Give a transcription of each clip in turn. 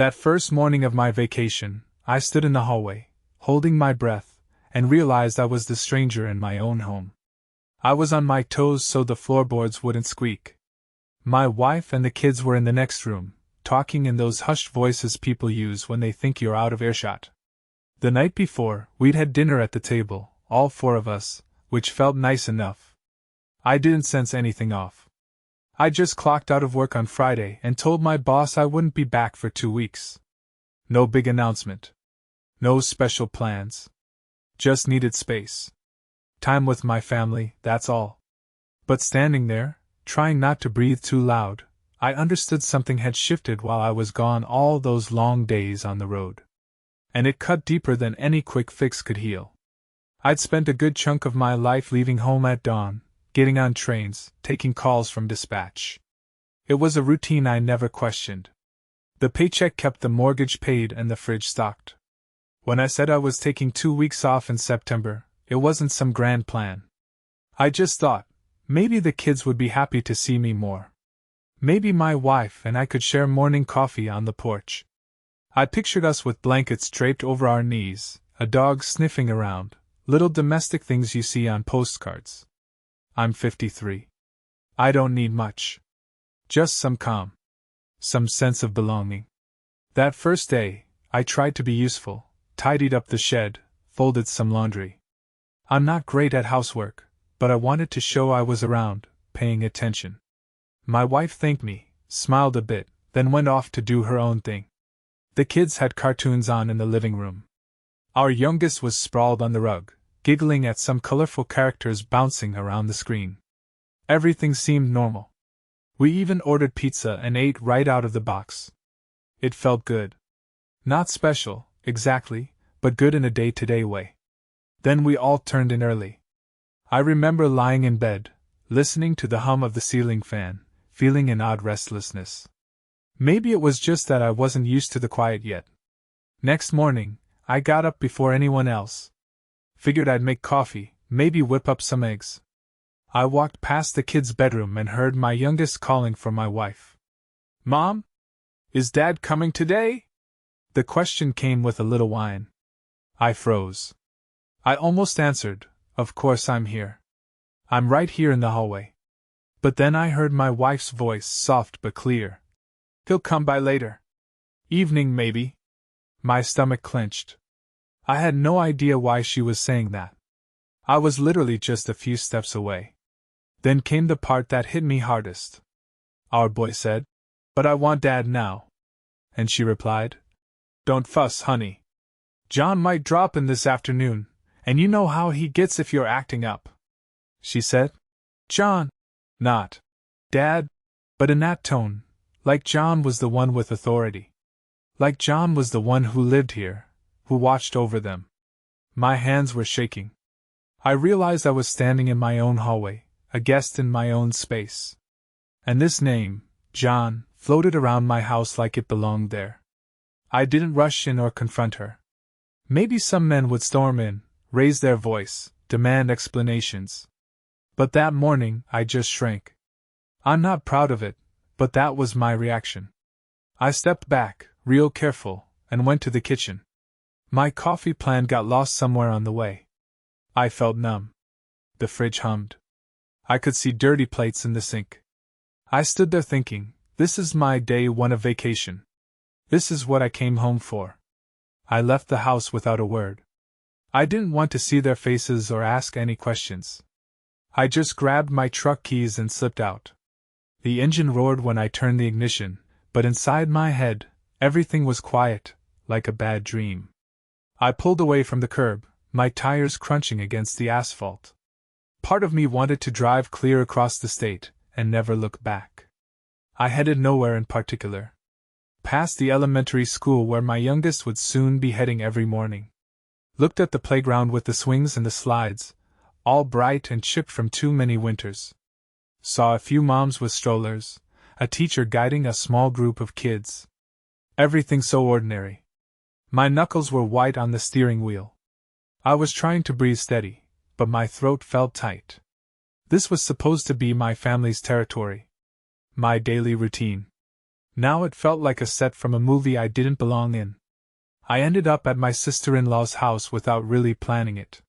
That first morning of my vacation, I stood in the hallway, holding my breath, and realized I was the stranger in my own home. I was on my toes so the floorboards wouldn't squeak. My wife and the kids were in the next room, talking in those hushed voices people use when they think you're out of earshot. The night before, we'd had dinner at the table, all four of us, which felt nice enough. I didn't sense anything off. I just clocked out of work on Friday and told my boss I wouldn't be back for 2 weeks. No big announcement. No special plans. Just needed space. Time with my family, that's all. But standing there, trying not to breathe too loud, I understood something had shifted while I was gone all those long days on the road. And it cut deeper than any quick fix could heal. I'd spent a good chunk of my life leaving home at dawn, getting on trains, taking calls from dispatch. It was a routine I never questioned. The paycheck kept the mortgage paid and the fridge stocked. When I said I was taking 2 weeks off in September, it wasn't some grand plan. I just thought, maybe the kids would be happy to see me more. Maybe my wife and I could share morning coffee on the porch. I pictured us with blankets draped over our knees, a dog sniffing around, little domestic things you see on postcards. I'm 53. I don't need much. Just some calm. Some sense of belonging. That first day, I tried to be useful, tidied up the shed, folded some laundry. I'm not great at housework, but I wanted to show I was around, paying attention. My wife thanked me, smiled a bit, then went off to do her own thing. The kids had cartoons on in the living room. Our youngest was sprawled on the rug, giggling at some colorful characters bouncing around the screen. Everything seemed normal. We even ordered pizza and ate right out of the box. It felt good. Not special, exactly, but good in a day-to-day way. Then we all turned in early. I remember lying in bed, listening to the hum of the ceiling fan, feeling an odd restlessness. Maybe it was just that I wasn't used to the quiet yet. Next morning, I got up before anyone else. Figured I'd make coffee, maybe whip up some eggs. I walked past the kids' bedroom and heard my youngest calling for my wife. "Mom? Is Dad coming today?" The question came with a little whine. I froze. I almost answered, "Of course I'm here. I'm right here in the hallway." But then I heard my wife's voice, soft but clear. "He'll come by later. Evening, maybe." My stomach clenched. I had no idea why she was saying that. I was literally just a few steps away. Then came the part that hit me hardest. Our boy said, "But I want Dad now." And she replied, "Don't fuss, honey. John might drop in this afternoon, and you know how he gets if you're acting up." She said, "John." Not Dad, but in that tone, like John was the one with authority. Like John was the one who lived here, who watched over them. My hands were shaking. I realized I was standing in my own hallway, a guest in my own space. And this name, John, floated around my house like it belonged there. I didn't rush in or confront her. Maybe some men would storm in, raise their voice, demand explanations. But that morning, I just shrank. I'm not proud of it, but that was my reaction. I stepped back, real careful, and went to the kitchen. My coffee plan got lost somewhere on the way. I felt numb. The fridge hummed. I could see dirty plates in the sink. I stood there thinking, this is my day one of vacation. This is what I came home for. I left the house without a word. I didn't want to see their faces or ask any questions. I just grabbed my truck keys and slipped out. The engine roared when I turned the ignition, but inside my head, everything was quiet, like a bad dream. I pulled away from the curb, my tires crunching against the asphalt. Part of me wanted to drive clear across the state, and never look back. I headed nowhere in particular. Past the elementary school where my youngest would soon be heading every morning. Looked at the playground with the swings and the slides, all bright and chipped from too many winters. Saw a few moms with strollers, a teacher guiding a small group of kids. Everything so ordinary. My knuckles were white on the steering wheel. I was trying to breathe steady, but my throat felt tight. This was supposed to be my family's territory. My daily routine. Now it felt like a set from a movie I didn't belong in. I ended up at my sister-in-law's house without really planning it.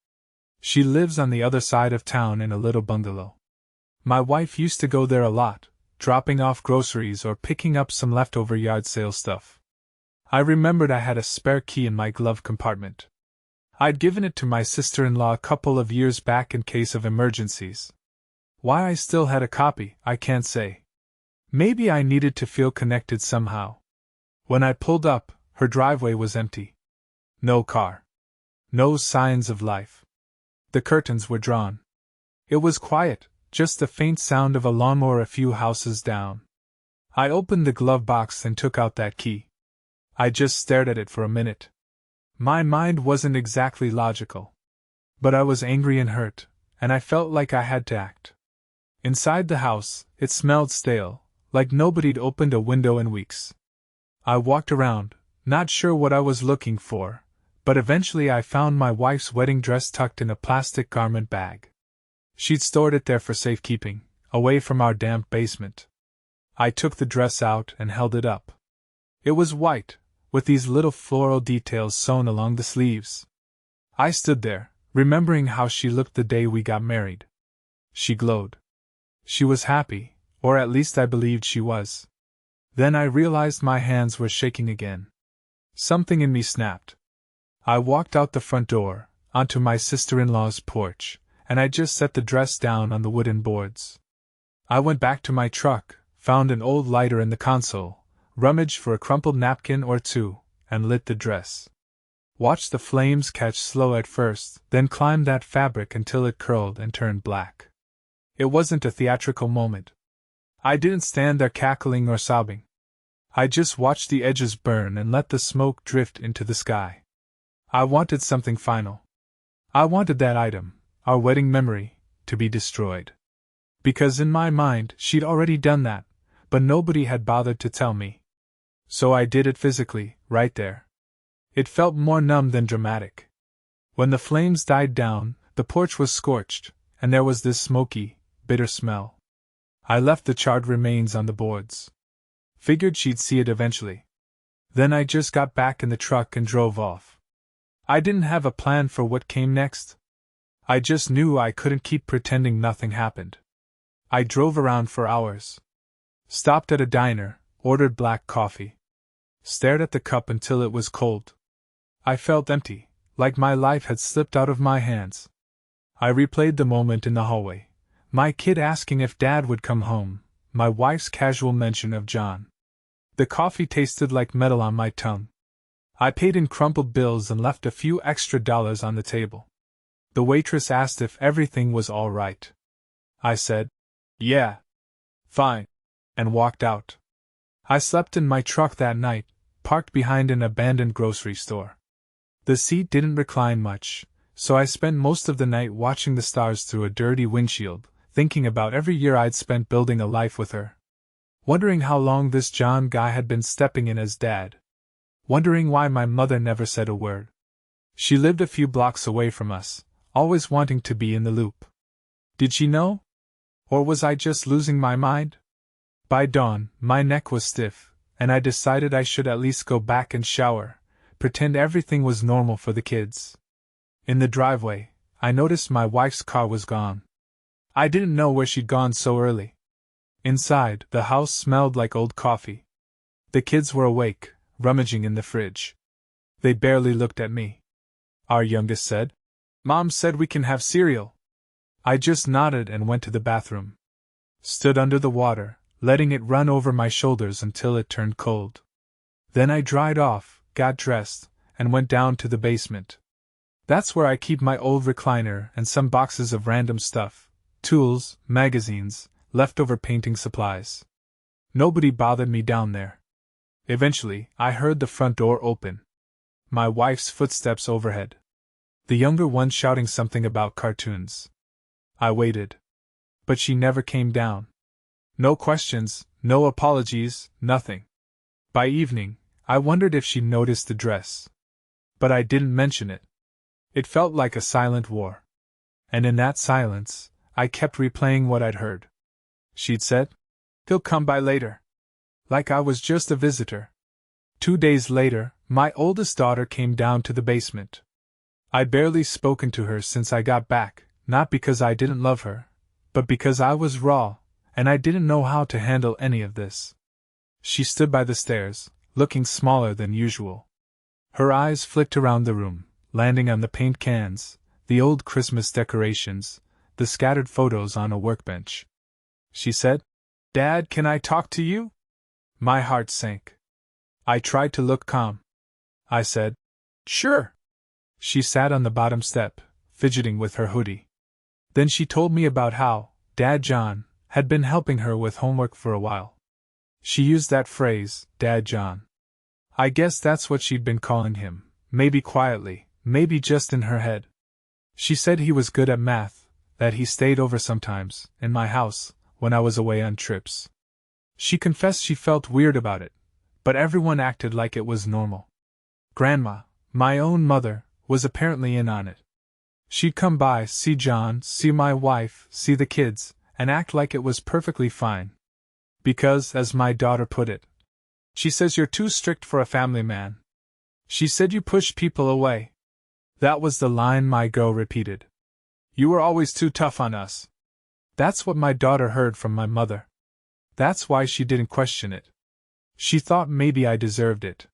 She lives on the other side of town in a little bungalow. My wife used to go there a lot, dropping off groceries or picking up some leftover yard sale stuff. I remembered I had a spare key in my glove compartment. I'd given it to my sister-in-law a couple of years back in case of emergencies. Why I still had a copy, I can't say. Maybe I needed to feel connected somehow. When I pulled up, her driveway was empty. No car. No signs of life. The curtains were drawn. It was quiet, just the faint sound of a lawnmower a few houses down. I opened the glove box and took out that key. I just stared at it for a minute. My mind wasn't exactly logical. But I was angry and hurt, and I felt like I had to act. Inside the house, it smelled stale, like nobody'd opened a window in weeks. I walked around, not sure what I was looking for, but eventually I found my wife's wedding dress tucked in a plastic garment bag. She'd stored it there for safekeeping, away from our damp basement. I took the dress out and held it up. It was white, with these little floral details sewn along the sleeves. I stood there, remembering how she looked the day we got married. She glowed. She was happy, or at least I believed she was. Then I realized my hands were shaking again. Something in me snapped. I walked out the front door, onto my sister-in-law's porch, and I just set the dress down on the wooden boards. I went back to my truck, found an old lighter in the console, rummaged for a crumpled napkin or two, and lit the dress. Watched the flames catch slow at first, then climbed that fabric until it curled and turned black. It wasn't a theatrical moment. I didn't stand there cackling or sobbing. I just watched the edges burn and let the smoke drift into the sky. I wanted something final. I wanted that item, our wedding memory, to be destroyed. Because in my mind, she'd already done that, but nobody had bothered to tell me. So I did it physically, right there. It felt more numb than dramatic. When the flames died down, the porch was scorched, and there was this smoky, bitter smell. I left the charred remains on the boards. Figured she'd see it eventually. Then I just got back in the truck and drove off. I didn't have a plan for what came next. I just knew I couldn't keep pretending nothing happened. I drove around for hours. Stopped at a diner, ordered black coffee. Stared at the cup until it was cold. I felt empty, like my life had slipped out of my hands. I replayed the moment in the hallway. My kid asking if Dad would come home, my wife's casual mention of John. The coffee tasted like metal on my tongue. I paid in crumpled bills and left a few extra dollars on the table. The waitress asked if everything was all right. I said, "Yeah. Fine," and walked out. I slept in my truck that night, parked behind an abandoned grocery store. The seat didn't recline much, so I spent most of the night watching the stars through a dirty windshield, thinking about every year I'd spent building a life with her. Wondering how long this John guy had been stepping in as Dad. Wondering why my mother never said a word. She lived a few blocks away from us, always wanting to be in the loop. Did she know? Or was I just losing my mind? By dawn, my neck was stiff, and I decided I should at least go back and shower, pretend everything was normal for the kids. In the driveway, I noticed my wife's car was gone. I didn't know where she'd gone so early. Inside, the house smelled like old coffee. The kids were awake, rummaging in the fridge. They barely looked at me. Our youngest said, "Mom said we can have cereal." I just nodded and went to the bathroom. Stood under the water, letting it run over my shoulders until it turned cold. Then I dried off, got dressed, and went down to the basement. That's where I keep my old recliner and some boxes of random stuff, tools, magazines, leftover painting supplies. Nobody bothered me down there. Eventually, I heard the front door open. My wife's footsteps overhead. The younger one shouting something about cartoons. I waited. But she never came down. No questions, no apologies, nothing. By evening, I wondered if she noticed the dress. But I didn't mention it. It felt like a silent war. And in that silence, I kept replaying what I'd heard. She'd said, "He'll come by later." like I was just a visitor. 2 days later, my oldest daughter came down to the basement. I'd barely spoken to her since I got back, not because I didn't love her, but because I was raw, and I didn't know how to handle any of this. She stood by the stairs, looking smaller than usual. Her eyes flicked around the room, landing on the paint cans, the old Christmas decorations, the scattered photos on a workbench. She said, "Dad, can I talk to you?" My heart sank. I tried to look calm. I said, "Sure." She sat on the bottom step, fidgeting with her hoodie. Then she told me about how Dad John had been helping her with homework for a while. She used that phrase, Dad John. I guess that's what she'd been calling him, maybe quietly, maybe just in her head. She said he was good at math, that he stayed over sometimes, in my house, when I was away on trips. She confessed she felt weird about it, but everyone acted like it was normal. Grandma, my own mother, was apparently in on it. She'd come by, see John, see my wife, see the kids, and act like it was perfectly fine. Because, as my daughter put it, she says you're too strict for a family man. She said you push people away. That was the line my girl repeated. You were always too tough on us. That's what my daughter heard from my mother. That's why she didn't question it. She thought maybe I deserved it.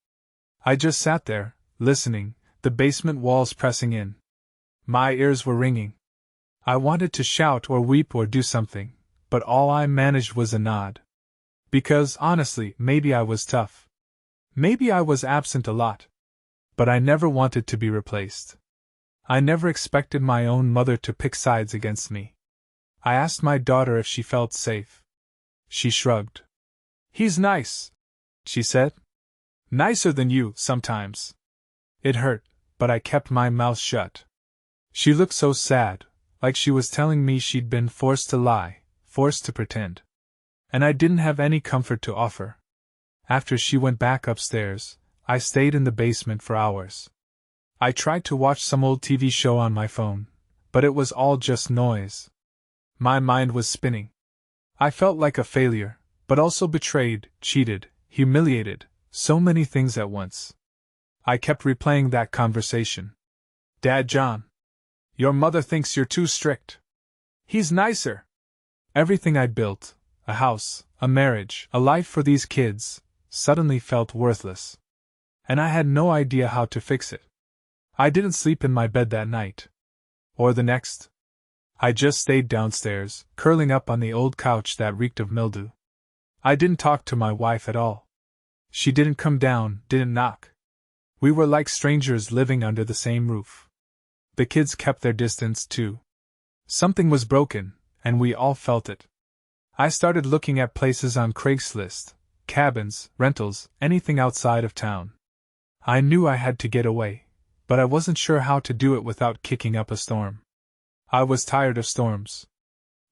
I just sat there, listening, the basement walls pressing in. My ears were ringing. I wanted to shout or weep or do something, but all I managed was a nod. Because, honestly, maybe I was tough. Maybe I was absent a lot. But I never wanted to be replaced. I never expected my own mother to pick sides against me. I asked my daughter if she felt safe. She shrugged. "He's nice," she said. "Nicer than you, sometimes." It hurt, but I kept my mouth shut. She looked so sad, like she was telling me she'd been forced to lie, forced to pretend. And I didn't have any comfort to offer. After she went back upstairs, I stayed in the basement for hours. I tried to watch some old TV show on my phone, but it was all just noise. My mind was spinning. I felt like a failure, but also betrayed, cheated, humiliated, so many things at once. I kept replaying that conversation. "Dad John. Your mother thinks you're too strict. He's nicer." Everything I'd built, a house, a marriage, a life for these kids, suddenly felt worthless. And I had no idea how to fix it. I didn't sleep in my bed that night. Or the next. I just stayed downstairs, curling up on the old couch that reeked of mildew. I didn't talk to my wife at all. She didn't come down, didn't knock. We were like strangers living under the same roof. The kids kept their distance too. Something was broken, and we all felt it. I started looking at places on Craigslist, cabins, rentals, anything outside of town. I knew I had to get away, but I wasn't sure how to do it without kicking up a storm. I was tired of storms.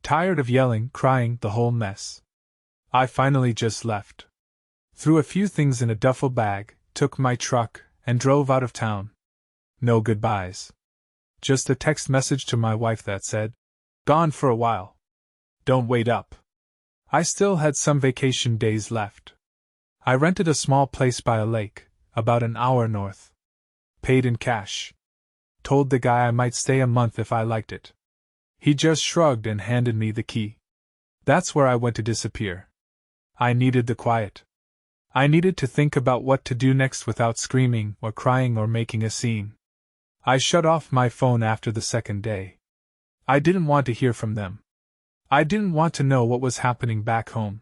Tired of yelling, crying, the whole mess. I finally just left. Threw a few things in a duffel bag, took my truck, and drove out of town. No goodbyes. Just a text message to my wife that said, "Gone for a while. Don't wait up." I still had some vacation days left. I rented a small place by a lake, about an hour north. Paid in cash. Told the guy I might stay a month if I liked it. He just shrugged and handed me the key. That's where I went to disappear. I needed the quiet. I needed to think about what to do next without screaming or crying or making a scene. I shut off my phone after the second day. I didn't want to hear from them. I didn't want to know what was happening back home.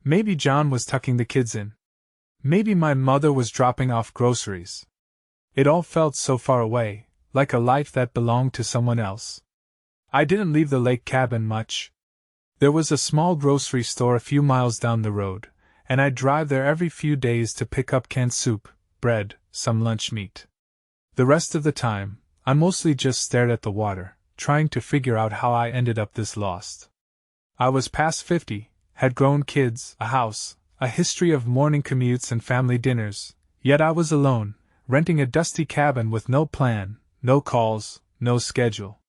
Maybe John was tucking the kids in. Maybe my mother was dropping off groceries. It all felt so far away, like a life that belonged to someone else. I didn't leave the lake cabin much. There was a small grocery store a few miles down the road, and I'd drive there every few days to pick up canned soup, bread, some lunch meat. The rest of the time, I mostly just stared at the water, trying to figure out how I ended up this lost. I was past 50, had grown kids, a house, a history of morning commutes and family dinners, yet I was alone, renting a dusty cabin with no plan, no calls, no schedule.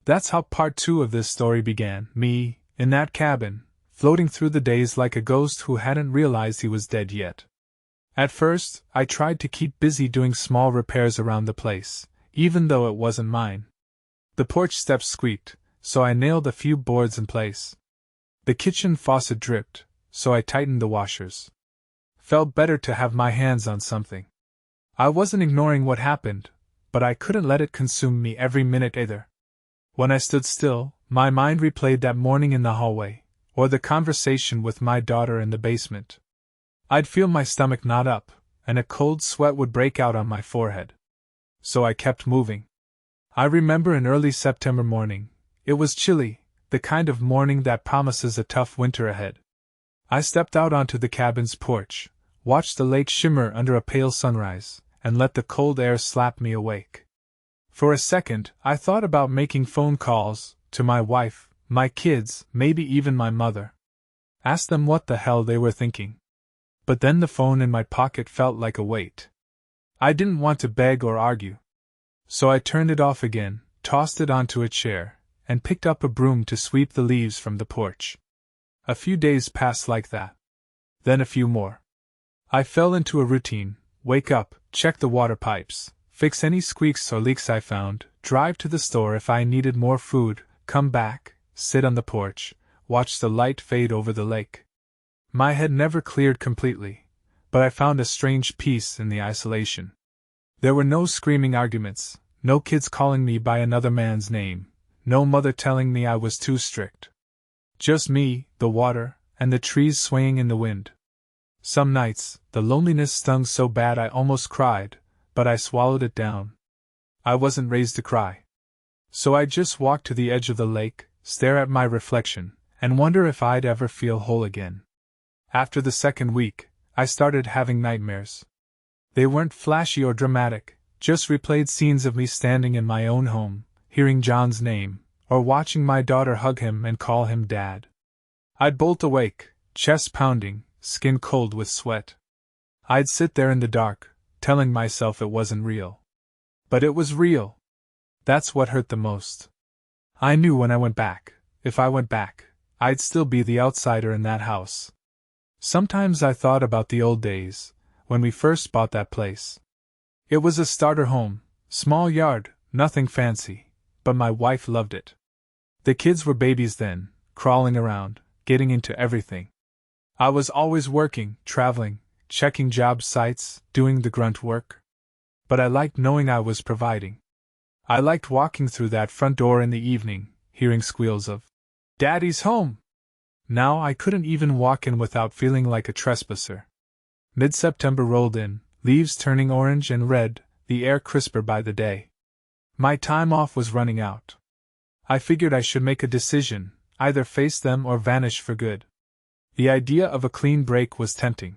That's how part 2 of this story began, me, in that cabin, floating through the days like a ghost who hadn't realized he was dead yet. At first, I tried to keep busy doing small repairs around the place, even though it wasn't mine. The porch steps squeaked, so I nailed a few boards in place. The kitchen faucet dripped, so I tightened the washers. Felt better to have my hands on something. I wasn't ignoring what happened, but I couldn't let it consume me every minute either. When I stood still, my mind replayed that morning in the hallway, or the conversation with my daughter in the basement. I'd feel my stomach knot up, and a cold sweat would break out on my forehead. So I kept moving. I remember an early September morning. It was chilly, the kind of morning that promises a tough winter ahead. I stepped out onto the cabin's porch, watched the lake shimmer under a pale sunrise, and let the cold air slap me awake. For a second, I thought about making phone calls to my wife, my kids, maybe even my mother. Ask them what the hell they were thinking. But then the phone in my pocket felt like a weight. I didn't want to beg or argue. So I turned it off again, tossed it onto a chair, and picked up a broom to sweep the leaves from the porch. A few days passed like that. Then a few more. I fell into a routine: wake up, check the water pipes, fix any squeaks or leaks I found, drive to the store if I needed more food, come back, sit on the porch, watch the light fade over the lake. My head never cleared completely, but I found a strange peace in the isolation. There were no screaming arguments, no kids calling me by another man's name, no mother telling me I was too strict. Just me, the water, and the trees swaying in the wind. Some nights, the loneliness stung so bad I almost cried, but I swallowed it down. I wasn't raised to cry. So I just walked to the edge of the lake, stare at my reflection, and wonder if I'd ever feel whole again. After the second week, I started having nightmares. They weren't flashy or dramatic, just replayed scenes of me standing in my own home, hearing John's name, or watching my daughter hug him and call him Dad. I'd bolt awake, chest pounding, skin cold with sweat. I'd sit there in the dark, telling myself it wasn't real. But it was real. That's what hurt the most. I knew when I went back, if I went back, I'd still be the outsider in that house. Sometimes I thought about the old days, when we first bought that place. It was a starter home, small yard, nothing fancy, but my wife loved it. The kids were babies then, crawling around, getting into everything. I was always working, traveling, checking job sites, doing the grunt work. But I liked knowing I was providing. I liked walking through that front door in the evening, hearing squeals of, "Daddy's home!" Now I couldn't even walk in without feeling like a trespasser. Mid-September rolled in, leaves turning orange and red, the air crisper by the day. My time off was running out. I figured I should make a decision, either face them or vanish for good. The idea of a clean break was tempting.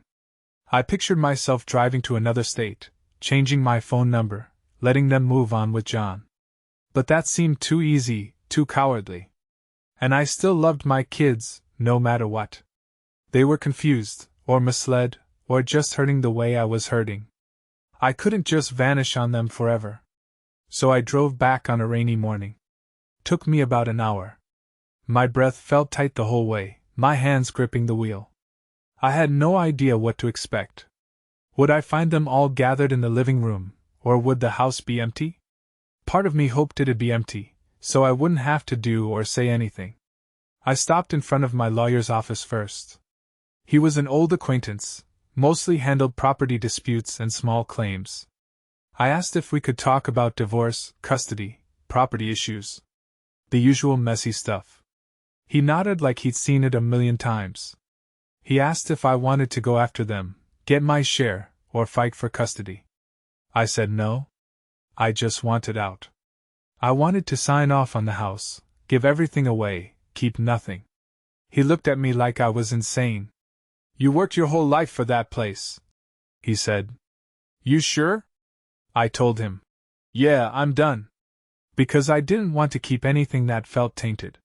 I pictured myself driving to another state, changing my phone number, letting them move on with John. But that seemed too easy, too cowardly. And I still loved my kids, no matter what. They were confused, or misled, or just hurting the way I was hurting. I couldn't just vanish on them forever. So I drove back on a rainy morning. Took me about an hour. My breath felt tight the whole way, my hands gripping the wheel. I had no idea what to expect. Would I find them all gathered in the living room, or would the house be empty? Part of me hoped it'd be empty, so I wouldn't have to do or say anything. I stopped in front of my lawyer's office first. He was an old acquaintance, mostly handled property disputes and small claims. I asked if we could talk about divorce, custody, property issues. The usual messy stuff. He nodded like he'd seen it a million times. He asked if I wanted to go after them, get my share, or fight for custody. I said no. I just wanted out. I wanted to sign off on the house, give everything away, keep nothing. He looked at me like I was insane. "You worked your whole life for that place," he said. "You sure?" I told him. "Yeah, I'm done." Because I didn't want to keep anything that felt tainted.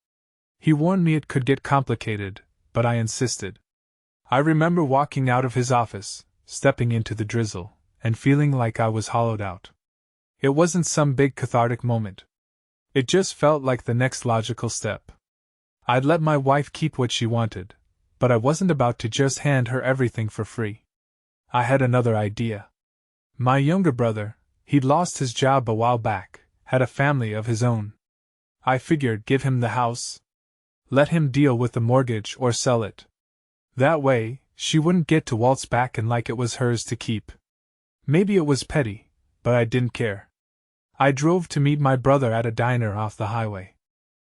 He warned me it could get complicated, but I insisted. I remember walking out of his office, stepping into the drizzle, and feeling like I was hollowed out. It wasn't some big cathartic moment. It just felt like the next logical step. I'd let my wife keep what she wanted, but I wasn't about to just hand her everything for free. I had another idea. My younger brother, he'd lost his job a while back, had a family of his own. I figured give him the house. Let him deal with the mortgage or sell it. That way, she wouldn't get to waltz back and like it was hers to keep. Maybe it was petty, but I didn't care. I drove to meet my brother at a diner off the highway.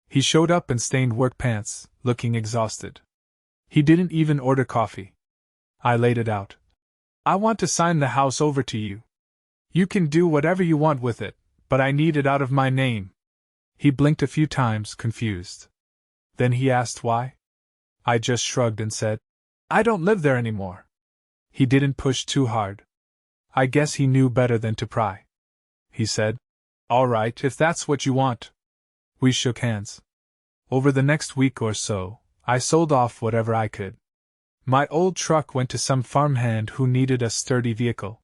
He showed up in stained work pants, looking exhausted. He didn't even order coffee. I laid it out. I want to sign the house over to you. You can do whatever you want with it, but I need it out of my name. He blinked a few times, confused. Then he asked why. I just shrugged and said, I don't live there anymore. He didn't push too hard. I guess he knew better than to pry. He said, All right, if that's what you want. We shook hands. Over the next week or so, I sold off whatever I could. My old truck went to some farmhand who needed a sturdy vehicle.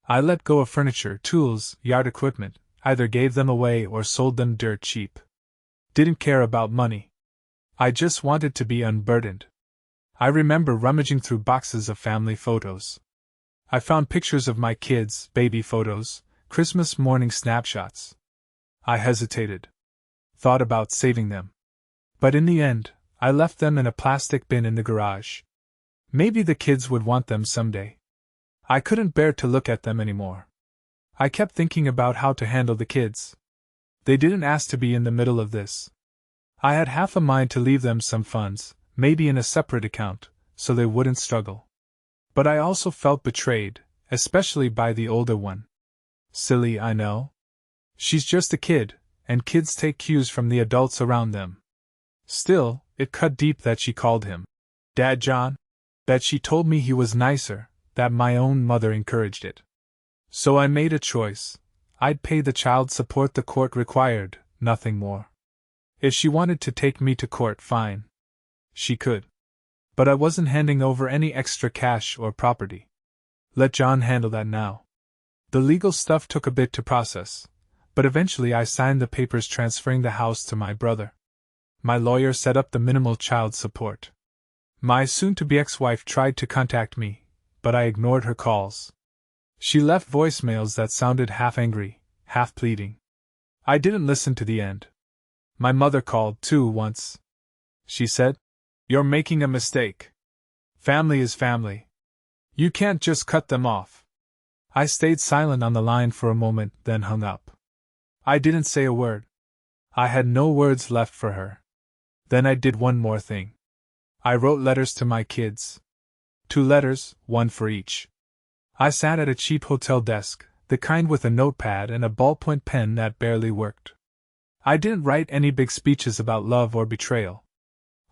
I let go of furniture, tools, yard equipment, either gave them away or sold them dirt cheap. Didn't care about money. I just wanted to be unburdened. I remember rummaging through boxes of family photos. I found pictures of my kids, baby photos, Christmas morning snapshots. I hesitated. Thought about saving them. But in the end, I left them in a plastic bin in the garage. Maybe the kids would want them someday. I couldn't bear to look at them anymore. I kept thinking about how to handle the kids. They didn't ask to be in the middle of this. I had half a mind to leave them some funds, maybe in a separate account, so they wouldn't struggle. But I also felt betrayed, especially by the older one. Silly, I know. She's just a kid, and kids take cues from the adults around them. Still, it cut deep that she called him Dad John, that she told me he was nicer, that my own mother encouraged it. So I made a choice. I'd pay the child support the court required, nothing more. If she wanted to take me to court, fine. She could. But I wasn't handing over any extra cash or property. Let John handle that now. The legal stuff took a bit to process, but eventually I signed the papers transferring the house to my brother. My lawyer set up the minimal child support. My soon-to-be ex-wife tried to contact me, but I ignored her calls. She left voicemails that sounded half angry, half pleading. I didn't listen to the end. My mother called, too, once. She said, You're making a mistake. Family is family. You can't just cut them off. I stayed silent on the line for a moment, then hung up. I didn't say a word. I had no words left for her. Then I did one more thing. I wrote letters to my kids. 2 letters, one for each. I sat at a cheap hotel desk, the kind with a notepad and a ballpoint pen that barely worked. I didn't write any big speeches about love or betrayal.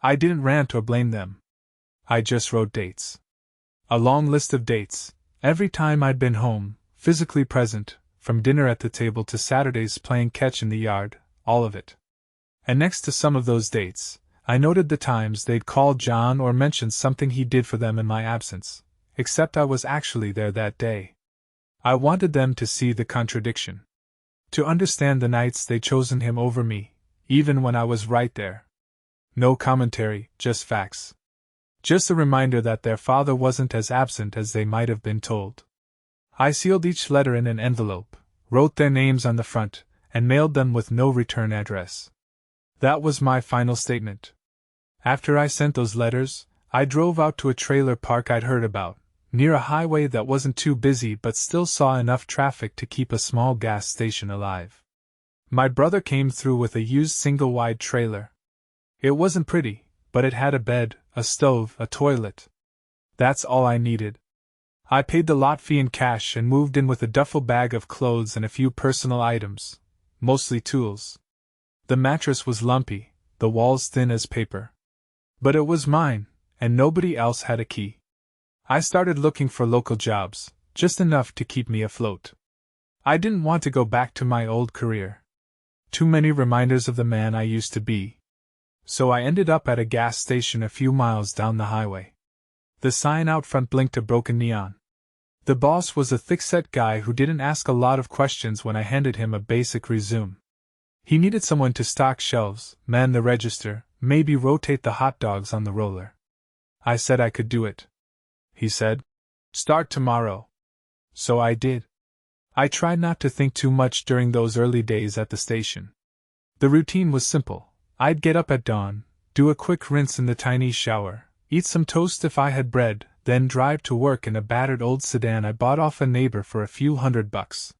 I didn't rant or blame them. I just wrote dates. A long list of dates, every time I'd been home, physically present, from dinner at the table to Saturdays playing catch in the yard, all of it. And next to some of those dates, I noted the times they'd called John or mentioned something he did for them in my absence, except I was actually there that day. I wanted them to see the contradiction. To understand the nights they'd chosen him over me, even when I was right there. No commentary, just facts. Just a reminder that their father wasn't as absent as they might have been told. I sealed each letter in an envelope, wrote their names on the front, and mailed them with no return address. That was my final statement. After I sent those letters, I drove out to a trailer park I'd heard about, near a highway that wasn't too busy but still saw enough traffic to keep a small gas station alive. My brother came through with a used single-wide trailer. It wasn't pretty, but it had a bed, a stove, a toilet. That's all I needed. I paid the lot fee in cash and moved in with a duffel bag of clothes and a few personal items, mostly tools. The mattress was lumpy, the walls thin as paper. But it was mine, and nobody else had a key. I started looking for local jobs, just enough to keep me afloat. I didn't want to go back to my old career. Too many reminders of the man I used to be. So I ended up at a gas station a few miles down the highway. The sign out front blinked a broken neon. The boss was a thick-set guy who didn't ask a lot of questions when I handed him a basic resume. He needed someone to stock shelves, man the register, maybe rotate the hot dogs on the roller. I said I could do it. He said, "Start tomorrow." So I did. I tried not to think too much during those early days at the station. The routine was simple. I'd get up at dawn, do a quick rinse in the tiny shower, eat some toast if I had bread, then drive to work in a battered old sedan I bought off a neighbor for a few $100.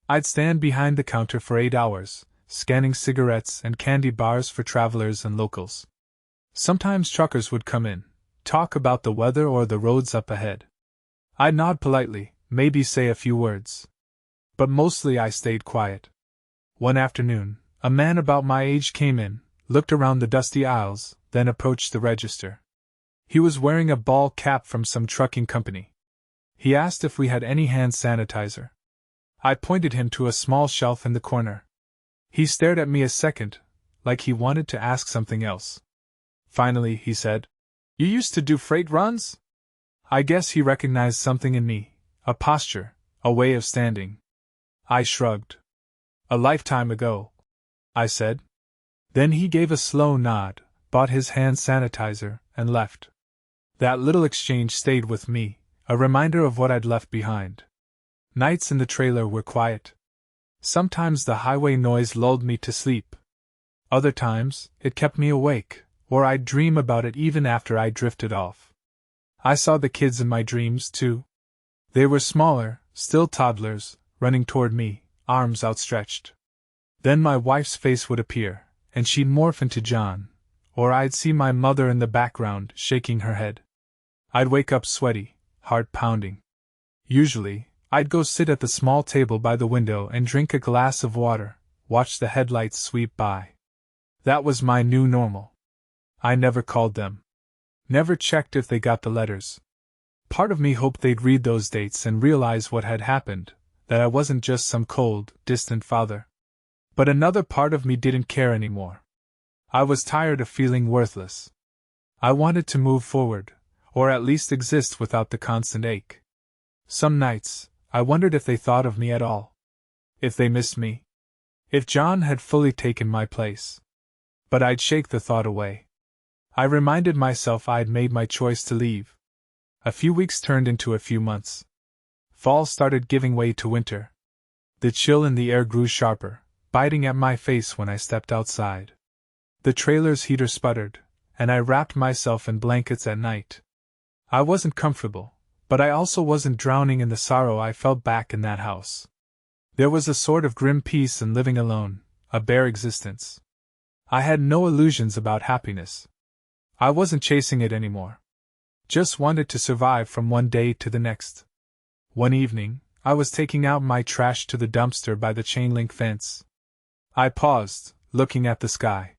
I'd stand behind the counter for 8 hours, scanning cigarettes and candy bars for travelers and locals. Sometimes truckers would come in, talk about the weather or the roads up ahead. I'd nod politely, maybe say a few words. But mostly I stayed quiet. One afternoon, a man about my age came in, looked around the dusty aisles, then approached the register. He was wearing a ball cap from some trucking company. He asked if we had any hand sanitizer. I pointed him to a small shelf in the corner. He stared at me a second, like he wanted to ask something else. Finally, he said, "You used to do freight runs?" I guess he recognized something in me, a posture, a way of standing. I shrugged. "A lifetime ago," I said. Then he gave a slow nod, bought his hand sanitizer, and left. That little exchange stayed with me, a reminder of what I'd left behind. Nights in the trailer were quiet. Sometimes the highway noise lulled me to sleep. Other times, it kept me awake, or I'd dream about it even after I drifted off. I saw the kids in my dreams, too. They were smaller, still toddlers, running toward me, arms outstretched. Then my wife's face would appear, and she'd morph into John, or I'd see my mother in the background, shaking her head. I'd wake up sweaty, heart pounding. Usually, I'd go sit at the small table by the window and drink a glass of water, watch the headlights sweep by. That was my new normal. I never called them. Never checked if they got the letters. Part of me hoped they'd read those dates and realize what had happened, that I wasn't just some cold, distant father. But another part of me didn't care anymore. I was tired of feeling worthless. I wanted to move forward, or at least exist without the constant ache. Some nights, I wondered if they thought of me at all. If they missed me. If John had fully taken my place. But I'd shake the thought away. I reminded myself I'd made my choice to leave. A few weeks turned into a few months. Fall started giving way to winter. The chill in the air grew sharper, biting at my face when I stepped outside. The trailer's heater sputtered, and I wrapped myself in blankets at night. I wasn't comfortable, but I also wasn't drowning in the sorrow I felt back in that house. There was a sort of grim peace in living alone, a bare existence. I had no illusions about happiness. I wasn't chasing it anymore. Just wanted to survive from one day to the next. One evening, I was taking out my trash to the dumpster by the chain-link fence. I paused, looking at the sky.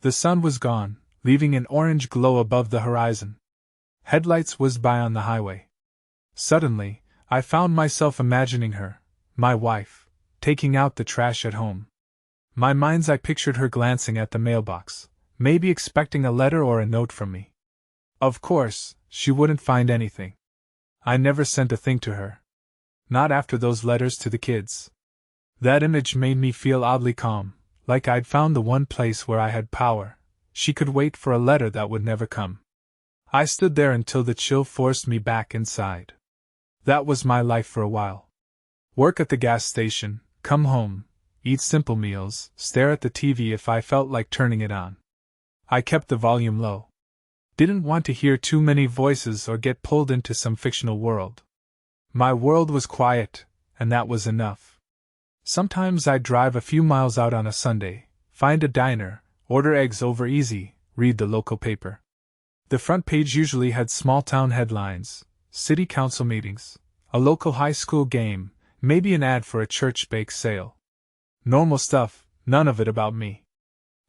The sun was gone, leaving an orange glow above the horizon. Headlights whizzed by on the highway. Suddenly, I found myself imagining her, my wife, taking out the trash at home. My mind's eye pictured her glancing at the mailbox, maybe expecting a letter or a note from me. Of course, she wouldn't find anything. I never sent a thing to her. Not after those letters to the kids. That image made me feel oddly calm, like I'd found the one place where I had power. She could wait for a letter that would never come. I stood there until the chill forced me back inside. That was my life for a while. Work at the gas station, come home, eat simple meals, stare at the TV if I felt like turning it on. I kept the volume low. Didn't want to hear too many voices or get pulled into some fictional world. My world was quiet, and that was enough. Sometimes I'd drive a few miles out on a Sunday, find a diner, order eggs over easy, read the local paper. The front page usually had small-town headlines, city council meetings, a local high school game, maybe an ad for a church bake sale. Normal stuff, none of it about me.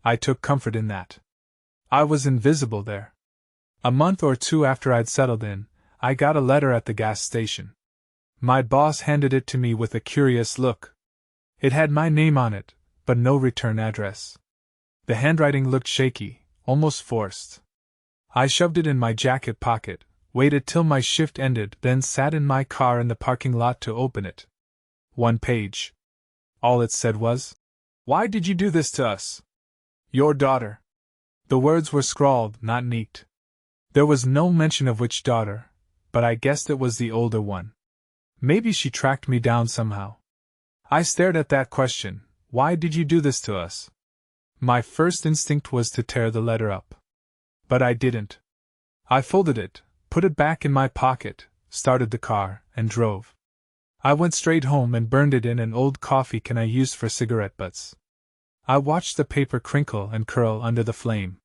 I took comfort in that. I was invisible there. A month or two after I'd settled in, I got a letter at the gas station. My boss handed it to me with a curious look. It had my name on it, but no return address. The handwriting looked shaky, almost forced. I shoved it in my jacket pocket, waited till my shift ended, then sat in my car in the parking lot to open it. One page. All it said was, "Why did you do this to us? Your daughter." The words were scrawled, not neat. There was no mention of which daughter, but I guessed it was the older one. Maybe she tracked me down somehow. I stared at that question. Why did you do this to us? My first instinct was to tear the letter up. But I didn't. I folded it, put it back in my pocket, started the car, and drove. I went straight home and burned it in an old coffee can I used for cigarette butts. I watched the paper crinkle and curl under the flame.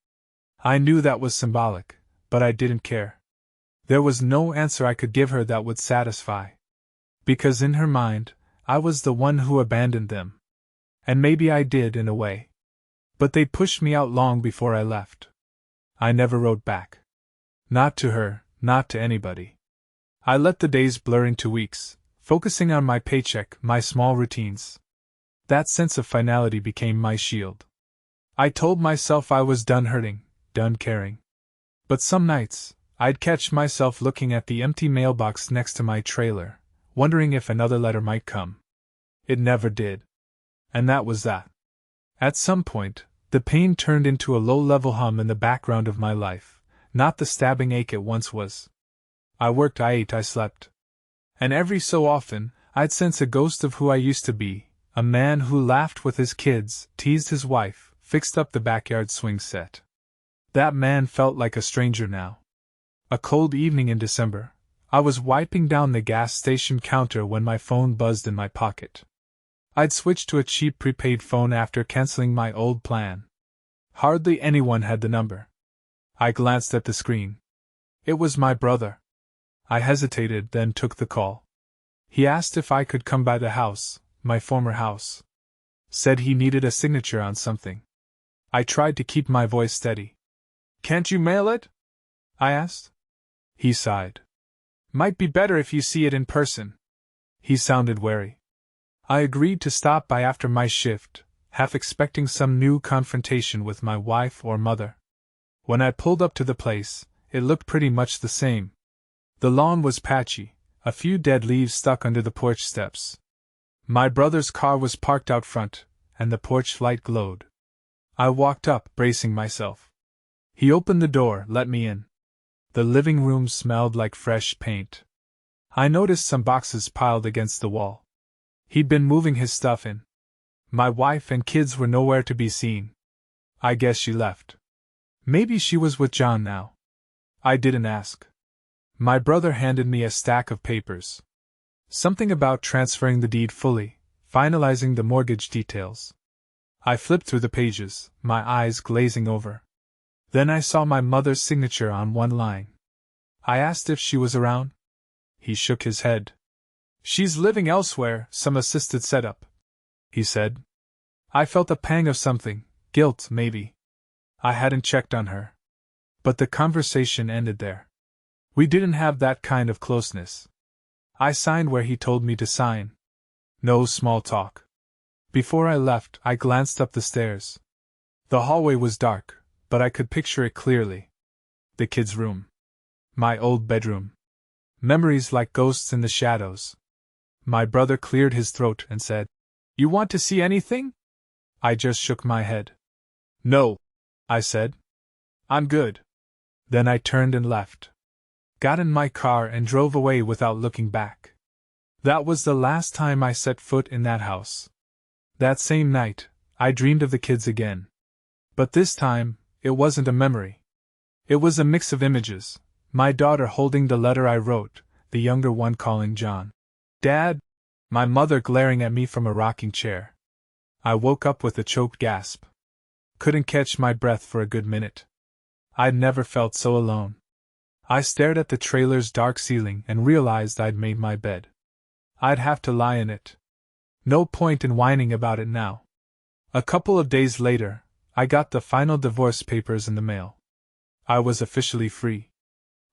I knew that was symbolic, but I didn't care. There was no answer I could give her that would satisfy. Because in her mind, I was the one who abandoned them. And maybe I did in a way. But they pushed me out long before I left. I never wrote back. Not to her, not to anybody. I let the days blur into weeks, focusing on my paycheck, my small routines. That sense of finality became my shield. I told myself I was done hurting, done caring. But some nights, I'd catch myself looking at the empty mailbox next to my trailer, wondering if another letter might come. It never did. And that was that. At some point, the pain turned into a low-level hum in the background of my life, not the stabbing ache it once was. I worked, I ate, I slept. And every so often, I'd sense a ghost of who I used to be, a man who laughed with his kids, teased his wife, fixed up the backyard swing set. That man felt like a stranger now. A cold evening in December, I was wiping down the gas station counter when my phone buzzed in my pocket. I'd switched to a cheap prepaid phone after canceling my old plan. Hardly anyone had the number. I glanced at the screen. It was my brother. I hesitated, then took the call. He asked if I could come by the house, my former house. Said he needed a signature on something. I tried to keep my voice steady. "Can't you mail it?" I asked. He sighed. "Might be better if you see it in person." He sounded wary. I agreed to stop by after my shift, half expecting some new confrontation with my wife or mother. When I pulled up to the place, it looked pretty much the same. The lawn was patchy, a few dead leaves stuck under the porch steps. My brother's car was parked out front, and the porch light glowed. I walked up, bracing myself. He opened the door, let me in. The living room smelled like fresh paint. I noticed some boxes piled against the wall. He'd been moving his stuff in. My wife and kids were nowhere to be seen. I guess she left. Maybe she was with John now. I didn't ask. My brother handed me a stack of papers. Something about transferring the deed fully, finalizing the mortgage details. I flipped through the pages, my eyes glazing over. Then I saw my mother's signature on one line. I asked if she was around. He shook his head. "She's living elsewhere, some assisted setup," he said. I felt a pang of something, guilt maybe. I hadn't checked on her. But the conversation ended there. We didn't have that kind of closeness. I signed where he told me to sign. No small talk. Before I left, I glanced up the stairs. The hallway was dark, but I could picture it clearly. The kids' room. My old bedroom. Memories like ghosts in the shadows. My brother cleared his throat and said, "You want to see anything?" I just shook my head. "No," I said. "I'm good." Then I turned and left. Got in my car and drove away without looking back. That was the last time I set foot in that house. That same night, I dreamed of the kids again. But this time, it wasn't a memory. It was a mix of images. My daughter holding the letter I wrote, the younger one calling John Dad, my mother glaring at me from a rocking chair. I woke up with a choked gasp. Couldn't catch my breath for a good minute. I'd never felt so alone. I stared at the trailer's dark ceiling and realized I'd made my bed. I'd have to lie in it. No point in whining about it now. A couple of days later, I got the final divorce papers in the mail. I was officially free.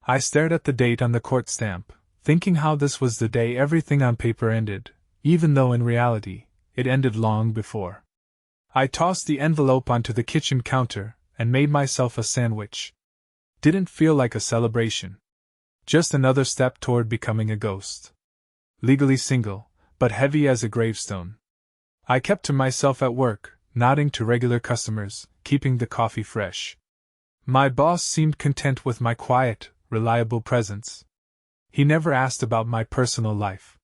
I stared at the date on the court stamp, thinking how this was the day everything on paper ended, even though in reality, it ended long before. I tossed the envelope onto the kitchen counter and made myself a sandwich. Didn't feel like a celebration. Just another step toward becoming a ghost. Legally single, but heavy as a gravestone. I kept to myself at work, nodding to regular customers, keeping the coffee fresh. My boss seemed content with my quiet, reliable presence. He never asked about my personal life.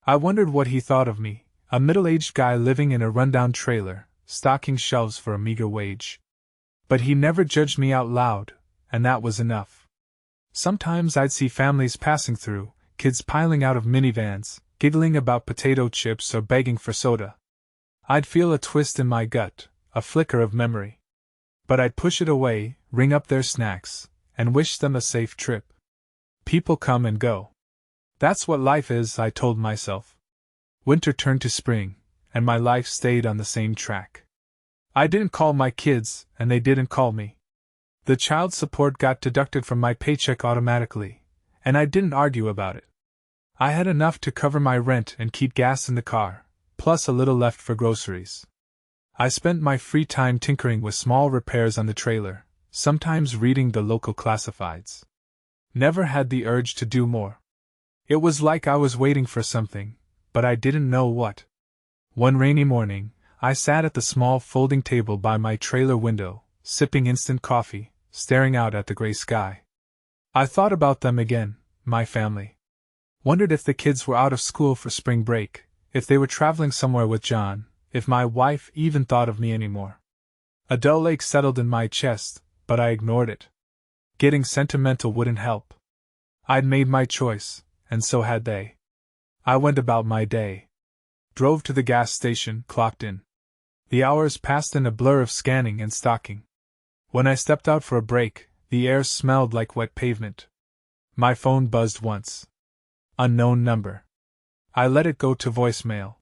I wondered what he thought of me, a middle-aged guy living in a rundown trailer, stocking shelves for a meager wage. But he never judged me out loud, and that was enough. Sometimes I'd see families passing through, kids piling out of minivans, giggling about potato chips or begging for soda. I'd feel a twist in my gut, a flicker of memory. But I'd push it away, ring up their snacks, and wish them a safe trip. People come and go. That's what life is, I told myself. Winter turned to spring, and my life stayed on the same track. I didn't call my kids, and they didn't call me. The child support got deducted from my paycheck automatically, and I didn't argue about it. I had enough to cover my rent and keep gas in the car, plus a little left for groceries. I spent my free time tinkering with small repairs on the trailer, sometimes reading the local classifieds. Never had the urge to do more. It was like I was waiting for something, but I didn't know what. One rainy morning, I sat at the small folding table by my trailer window, sipping instant coffee, staring out at the gray sky. I thought about them again, my family. Wondered if the kids were out of school for spring break, if they were traveling somewhere with John, if my wife even thought of me anymore. A dull ache settled in my chest, but I ignored it. Getting sentimental wouldn't help. I'd made my choice, and so had they. I went about my day. Drove to the gas station, clocked in. The hours passed in a blur of scanning and stocking. When I stepped out for a break, the air smelled like wet pavement. My phone buzzed once. Unknown number. I let it go to voicemail.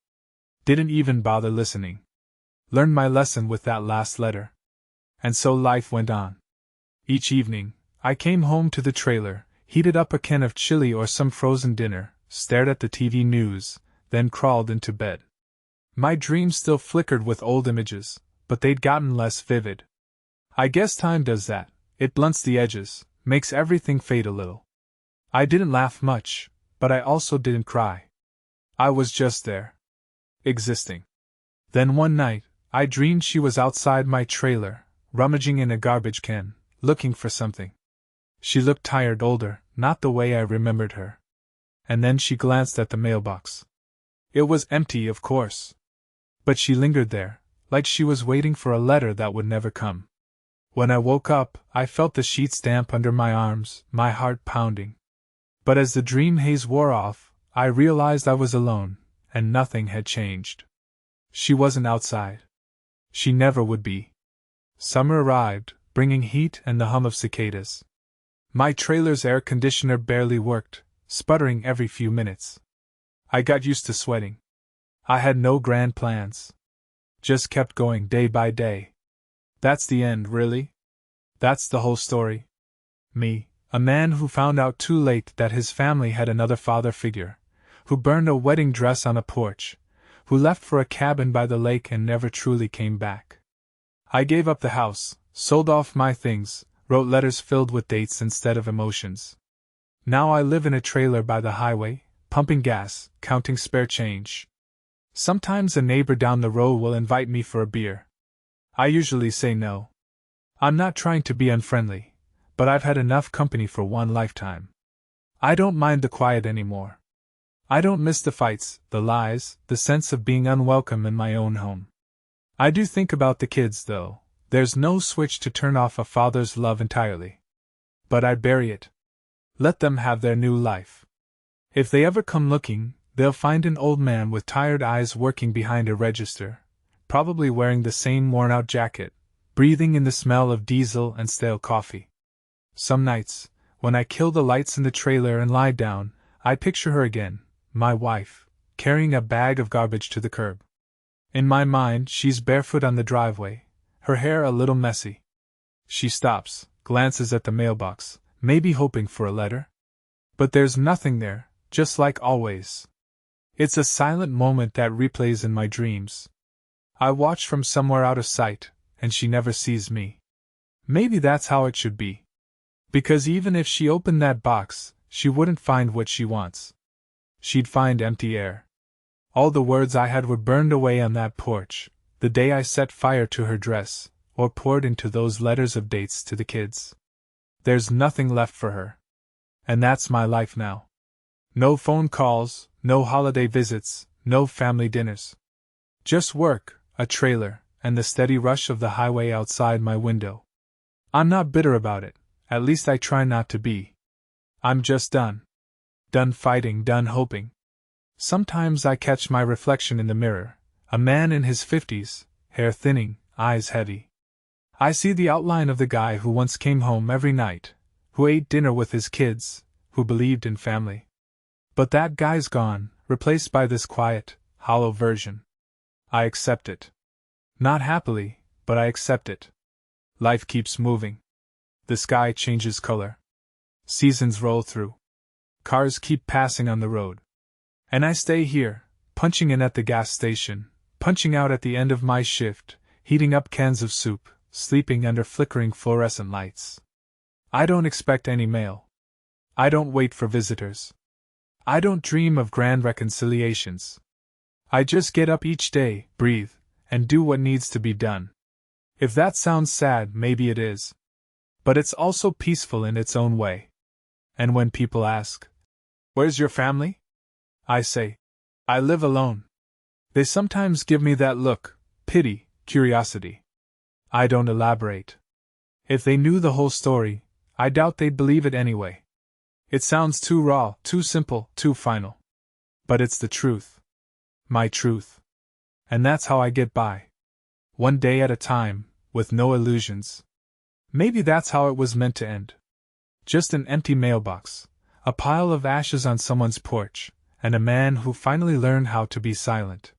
Didn't even bother listening. Learned my lesson with that last letter. And so life went on. Each evening, I came home to the trailer, heated up a can of chili or some frozen dinner, stared at the TV news, then crawled into bed. My dreams still flickered with old images, but they'd gotten less vivid. I guess time does that. It blunts the edges, makes everything fade a little. I didn't laugh much, but I also didn't cry. I was just there. Existing. Then one night, I dreamed she was outside my trailer, rummaging in a garbage can, looking for something. She looked tired, older, not the way I remembered her. And then she glanced at the mailbox. It was empty, of course. But she lingered there, like she was waiting for a letter that would never come. When I woke up, I felt the sheets damp under my arms, my heart pounding. But as the dream haze wore off, I realized I was alone, and nothing had changed. She wasn't outside. She never would be. Summer arrived, bringing heat and the hum of cicadas. My trailer's air conditioner barely worked, sputtering every few minutes. I got used to sweating. I had no grand plans. Just kept going day by day. That's the end, really? That's the whole story? Me, a man who found out too late that his family had another father figure, who burned a wedding dress on a porch, who left for a cabin by the lake and never truly came back. I gave up the house, sold off my things, wrote letters filled with dates instead of emotions. Now I live in a trailer by the highway, pumping gas, counting spare change. Sometimes a neighbor down the road will invite me for a beer. I usually say no. I'm not trying to be unfriendly, but I've had enough company for one lifetime. I don't mind the quiet anymore. I don't miss the fights, the lies, the sense of being unwelcome in my own home. I do think about the kids, though. There's no switch to turn off a father's love entirely. But I'd bury it. Let them have their new life. If they ever come looking, they'll find an old man with tired eyes working behind a register, probably wearing the same worn-out jacket, breathing in the smell of diesel and stale coffee. Some nights, when I kill the lights in the trailer and lie down, I picture her again, my wife, carrying a bag of garbage to the curb. In my mind, she's barefoot on the driveway, her hair a little messy. She stops, glances at the mailbox, maybe hoping for a letter. But there's nothing there, just like always. It's a silent moment that replays in my dreams. I watch from somewhere out of sight, and she never sees me. Maybe that's how it should be. Because even if she opened that box, she wouldn't find what she wants. She'd find empty air. All the words I had were burned away on that porch, the day I set fire to her dress, or poured into those letters of dates to the kids. There's nothing left for her. And that's my life now. No phone calls, no holiday visits, no family dinners. Just work, a trailer, and the steady rush of the highway outside my window. I'm not bitter about it, at least I try not to be. I'm just done. Done fighting, done hoping. Sometimes I catch my reflection in the mirror, a man in his 50s, hair thinning, eyes heavy. I see the outline of the guy who once came home every night, who ate dinner with his kids, who believed in family. But that guy's gone, replaced by this quiet, hollow version. I accept it. Not happily, but I accept it. Life keeps moving. The sky changes color. Seasons roll through. Cars keep passing on the road. And I stay here, punching in at the gas station, punching out at the end of my shift, heating up cans of soup, sleeping under flickering fluorescent lights. I don't expect any mail. I don't wait for visitors. I don't dream of grand reconciliations. I just get up each day, breathe, and do what needs to be done. If that sounds sad, maybe it is. But it's also peaceful in its own way. And when people ask, "Where's your family?" I say, "I live alone." They sometimes give me that look, pity, curiosity. I don't elaborate. If they knew the whole story, I doubt they'd believe it anyway. It sounds too raw, too simple, too final. But it's the truth. My truth. And that's how I get by. One day at a time, with no illusions. Maybe that's how it was meant to end. Just an empty mailbox, a pile of ashes on someone's porch, and a man who finally learned how to be silent.